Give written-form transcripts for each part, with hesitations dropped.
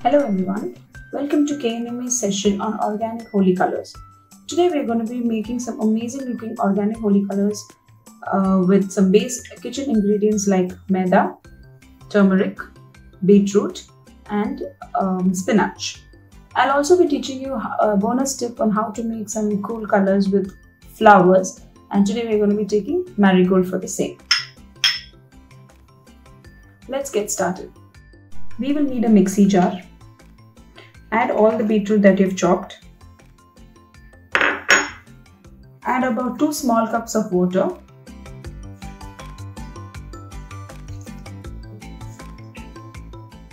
Hello everyone, welcome to KNMA's session on organic Holi colors. Today we are going to be making some amazing looking organic Holi colors with some base kitchen ingredients like maida, turmeric, beetroot and spinach. I'll also be teaching you a bonus tip on how to make some cool colors with flowers, and today we're going to be taking marigold for the same. Let's get started. We will need a mixie jar. Add all the beetroot that you've chopped. Add about 2 small cups of water.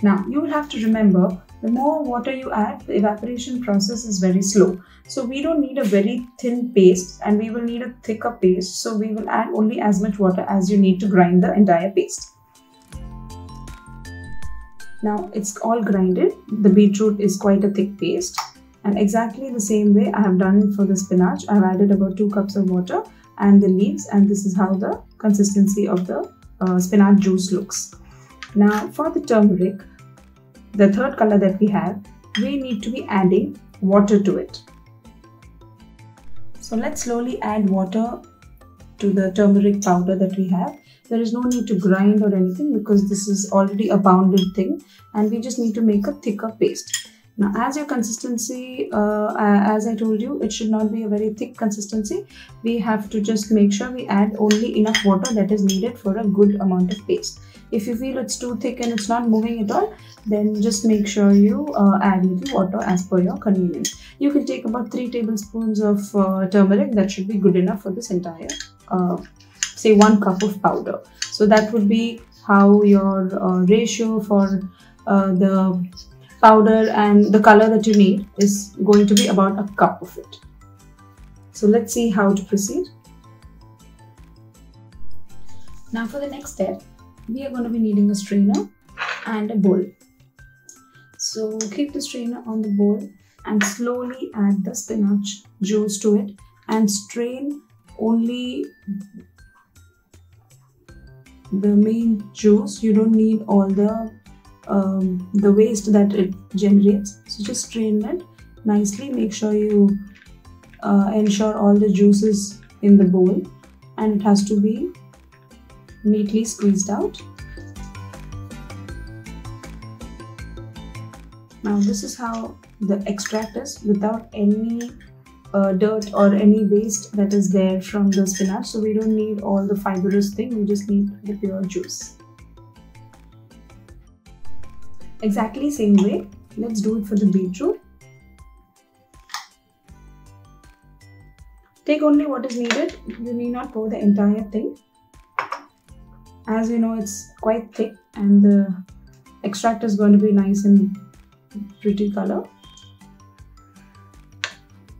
Now you will have to remember, the more water you add, the evaporation process is very slow. So we don't need a very thin paste and we will need a thicker paste. So we will add only as much water as you need to grind the entire paste. Now it's all grinded. The beetroot is quite a thick paste, and exactly the same way I have done for the spinach. I've added about 2 cups of water and the leaves, and this is how the consistency of the spinach juice looks. Now for the turmeric, the third color that we have, we need to be adding water to it. So let's slowly add water to the turmeric powder that we have. There is no need to grind or anything because this is already a pounded thing, and we just need to make a thicker paste. Now as your consistency, as I told you, it should not be a very thick consistency. We have to just make sure we add only enough water that is needed for a good amount of paste. If you feel it's too thick and it's not moving at all, then just make sure you add little water as per your convenience. You can take about 3 tablespoons of turmeric. That should be good enough for this entire say 1 cup of powder. So that would be how your ratio for the powder and the color that you need is going to be about a cup of it. So let's see how to proceed. Now for the next step, we are going to be needing a strainer and a bowl. So keep the strainer on the bowl and slowly add the spinach juice to it and strain only the main juice. You don't need all the waste that it generates. So just strain it nicely. Make sure you ensure all the juices in the bowl, and it has to be neatly squeezed out. Now this is how the extract is, without any dirt or any waste that is there from the spinach. So we don't need all the fibrous thing, we just need the pure juice. Exactly same way, let's do it for the beetroot. Take only what is needed. You need not pour the entire thing. As you know, it's quite thick and the extract is going to be nice and pretty color.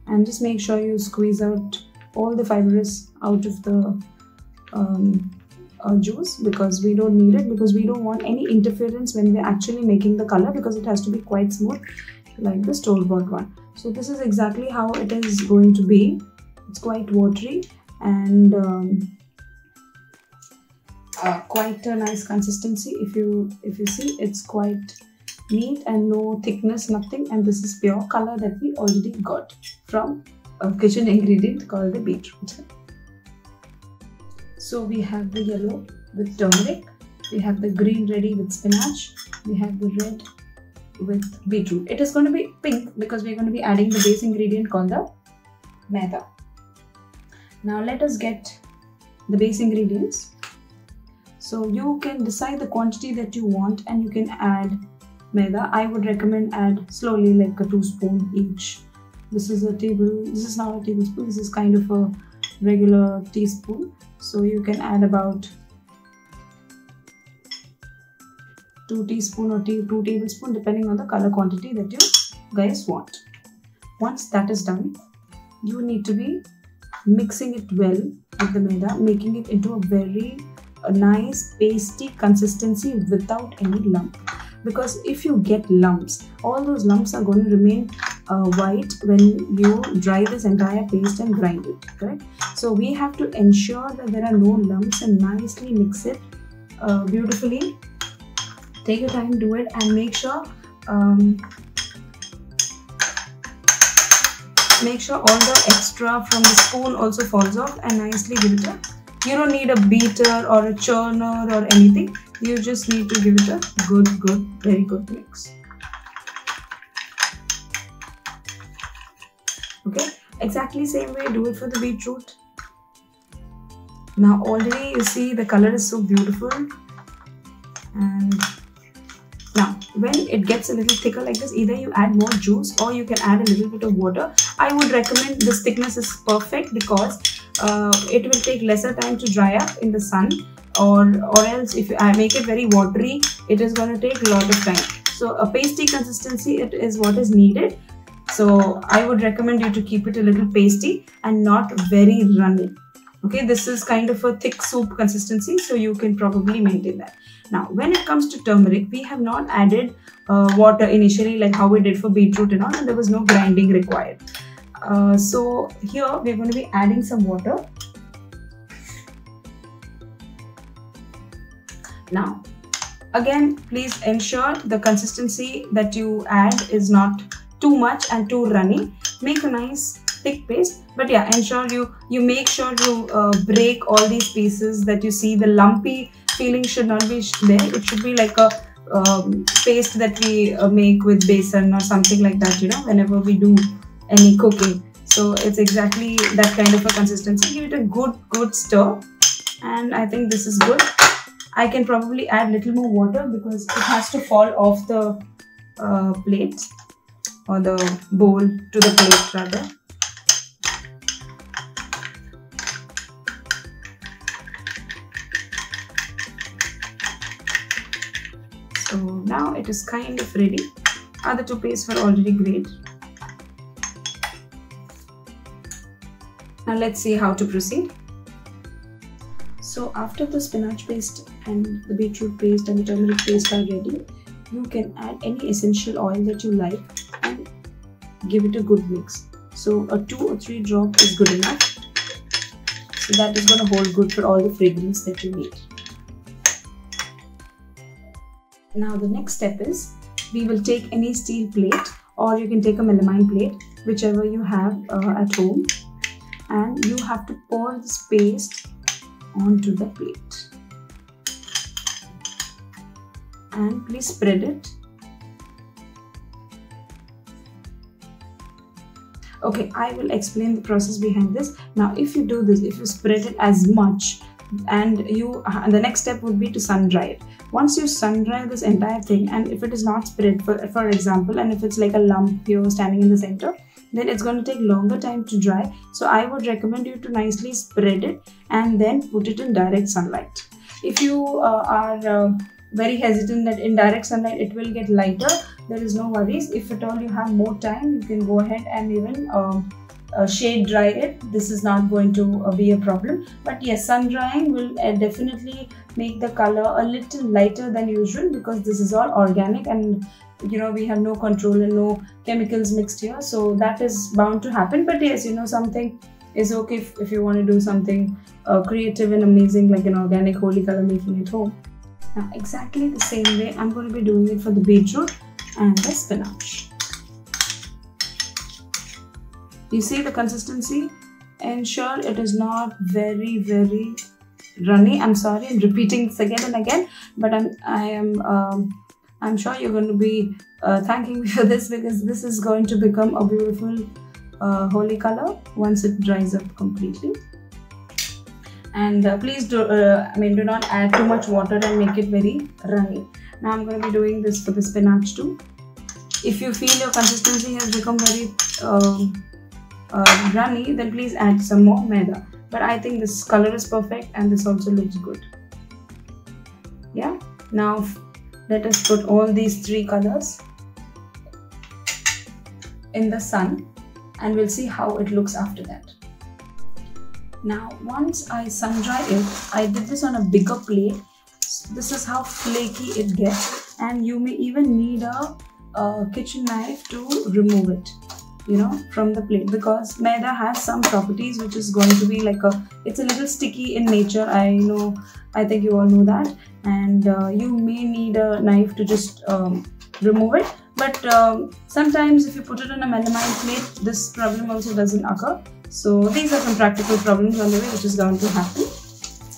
And just make sure you squeeze out all the fibrous out of the juice, because we don't need it, because we don't want any interference when we're actually making the color, because it has to be quite smooth like the store-bought one. So this is exactly how it is going to be. It's quite watery and quite a nice consistency. If you see, it's quite neat and no thickness, nothing, and this is pure color that we already got from a kitchen ingredient called the beetroot. So we have the yellow with turmeric, we have the green ready with spinach, we have the red with beetroot. It is going to be pink because we're going to be adding the base ingredient called the maida. Now let us get the base ingredients. So you can decide the quantity that you want and you can add maida. I would recommend add slowly, like a 2 spoon each. This is not a tablespoon, this is kind of a regular teaspoon. So you can add about 2 teaspoon or 2 tablespoon depending on the color quantity that you guys want. Once that is done, you need to be mixing it well with the maida, making it into a very nice pasty consistency without any lump. Because if you get lumps, all those lumps are going to remain white when you dry this entire paste and grind it, correct? So we have to ensure that there are no lumps and nicely mix it beautifully. Take your time, do it, and make sure make sure all the extra from the spoon also falls off, and nicely give it a, you don't need a beater or a churner or anything. You just need to give it a very good mix. Okay, exactly same way do it for the beetroot. Now already you see the color is so beautiful, and now when it gets a little thicker like this, either you add more juice or you can add a little bit of water. I would recommend this thickness is perfect because it will take lesser time to dry up in the sun, or else if I make it very watery, it is going to take a lot of time. So a pasty consistency, it is what is needed. So I would recommend you to keep it a little pasty and not very runny. Okay, this is kind of a thick soup consistency, so you can probably maintain that. Now, when it comes to turmeric, we have not added water initially like how we did for beetroot and all, and there was no grinding required. So here we're going to be adding some water. Now, again, please ensure the consistency that you add is not too much and too runny. Make a nice thick paste, but yeah, ensure you make sure you break all these pieces that you see. The lumpy feeling should not be there. It should be like a paste that we make with besan or something like that, you know, whenever we do any cooking. So it's exactly that kind of a consistency. Give it a good stir, and I think this is good. I can probably add little more water because it has to fall off the plate, or the bowl to the plate rather. So now it is kind of ready. Other two pastes were already great. Now let's see how to proceed. So after the spinach paste and the beetroot paste and the turmeric paste are ready, you can add any essential oil that you like and give it a good mix. So a 2 or 3 drop is good enough. So that is going to hold good for all the fragrance that you need. Now the next step is, we will take any steel plate, or you can take a melamine plate, whichever you have at home, and you have to pour this paste onto the plate. And please spread it. Okay, I will explain the process behind this. Now if you do this, if you spread it as much, and the next step would be to sun dry it. Once you sun dry this entire thing, and if it is not spread, for example, and if it's like a lump here standing in the center, then it's going to take longer time to dry. So I would recommend you to nicely spread it and then put it in direct sunlight. If you are very hesitant that in direct sunlight it will get lighter, there is no worries. If at all you have more time, you can go ahead and even shade dry it. This is not going to be a problem. But yes, sun drying will definitely make the color a little lighter than usual, because this is all organic and you know we have no control and no chemicals mixed here, so that is bound to happen. But yes, you know, something is okay if you want to do something creative and amazing like an organic Holi color making at home. Now exactly the same way I'm going to be doing it for the beetroot and the spinach. You see the consistency? Ensure it is not very runny. I'm sorry, I'm repeating this again and again, but I'm sure you're going to be thanking me for this, because this is going to become a beautiful Holi color once it dries up completely. And please do not add too much water and make it very runny. Now I'm going to be doing this for the spinach too. If you feel your consistency has become very runny, then please add some more maida. But I think this color is perfect and this also looks good. Yeah. Now let us put all these 3 colors in the sun and we'll see how it looks after that. Now once I sun dry it, I did this on a bigger plate. This is how flaky it gets, and you may even need a kitchen knife to remove it, you know, from the plate, because maida has some properties which is going to be like it's a little sticky in nature. I think you all know that, and you may need a knife to just remove it. But sometimes if you put it on a melamine plate, this problem also doesn't occur. So these are some practical problems on the way which is going to happen.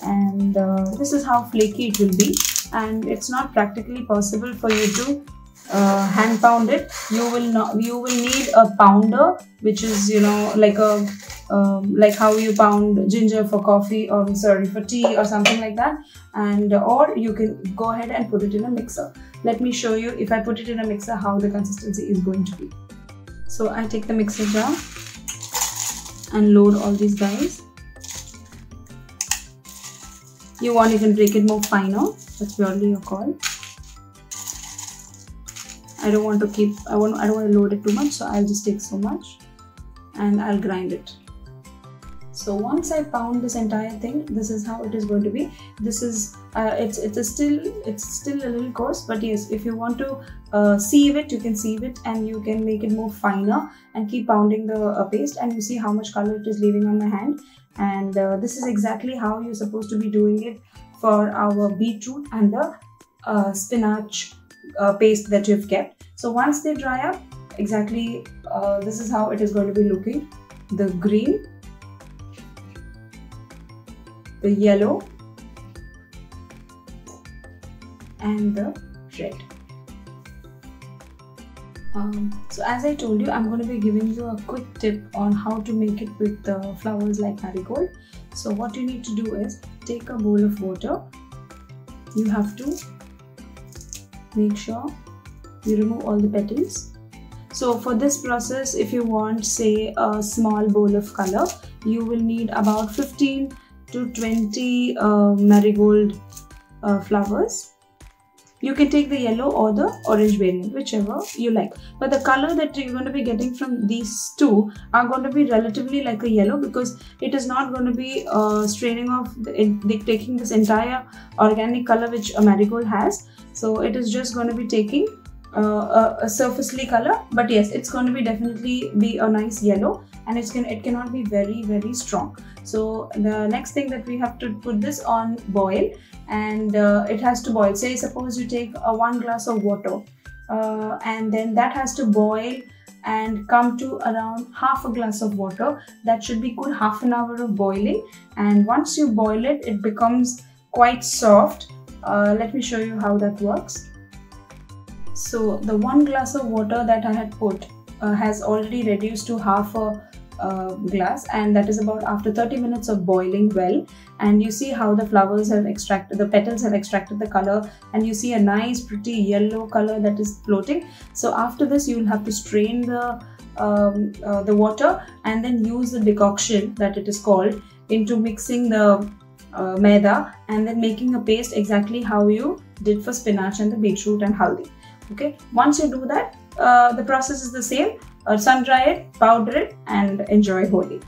And this is how flaky it will be. And it's not practically possible for you to hand pound it. You will need a pounder, which is, you know, like a like how you pound ginger for coffee, or sorry, for tea or something like that. And or you can go ahead and put it in a mixer. Let me show you, if I put it in a mixer, how the consistency is going to be. So I take the mixer jar and load all these guys. You can break it more finer. That's purely your call. I don't want to load it too much, so I'll just take so much and I'll grind it. So once I pound this entire thing, this is how it is going to be. This is it's still a little coarse, but yes, if you want to sieve it, you can sieve it and you can make it more finer and keep pounding the paste, and you see how much color it is leaving on my hand. And this is exactly how you're supposed to be doing it for our beetroot and the spinach paste that you've kept. So once they dry up, exactly this is how it is going to be looking. The green, the yellow, and the red. So as I told you, I'm going to be giving you a quick tip on how to make it with the flowers like marigold. So what you need to do is take a bowl of water. You have to make sure you remove all the petals. So for this process, if you want, say, a small bowl of color, you will need about 15 to 20 marigold flowers. You can take the yellow or the orange variant, whichever you like. But the color that you're going to be getting from these two are going to be relatively like a yellow, because it is not going to be straining off, taking this entire organic color which a marigold has. So it is just going to be taking a surfacely color. But yes, it's going to be definitely be a nice yellow, and it cannot be very, very strong. So the next thing that we have to put this on boil, and it has to boil. Say suppose you take 1 glass of water, and then that has to boil and come to around half a glass of water. That should be good half an hour of boiling, and once you boil it, it becomes quite soft. Let me show you how that works. So the 1 glass of water that I had put has already reduced to half a glass, and that is about after 30 minutes of boiling well. And you see how the flowers have extracted, the petals have extracted the color, and you see a nice pretty yellow color that is floating. So after this, you will have to strain the water and then use the decoction that it is called into mixing the maida and then making a paste exactly how you did for spinach and the beetroot and haldi. Okay, once you do that, the process is the same. Sun dry it, powder it, and enjoy Holi.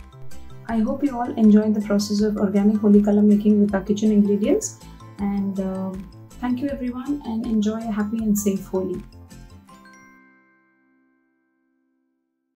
I hope you all enjoyed the process of organic Holi color making with our kitchen ingredients. And thank you everyone, and enjoy a happy and safe Holi.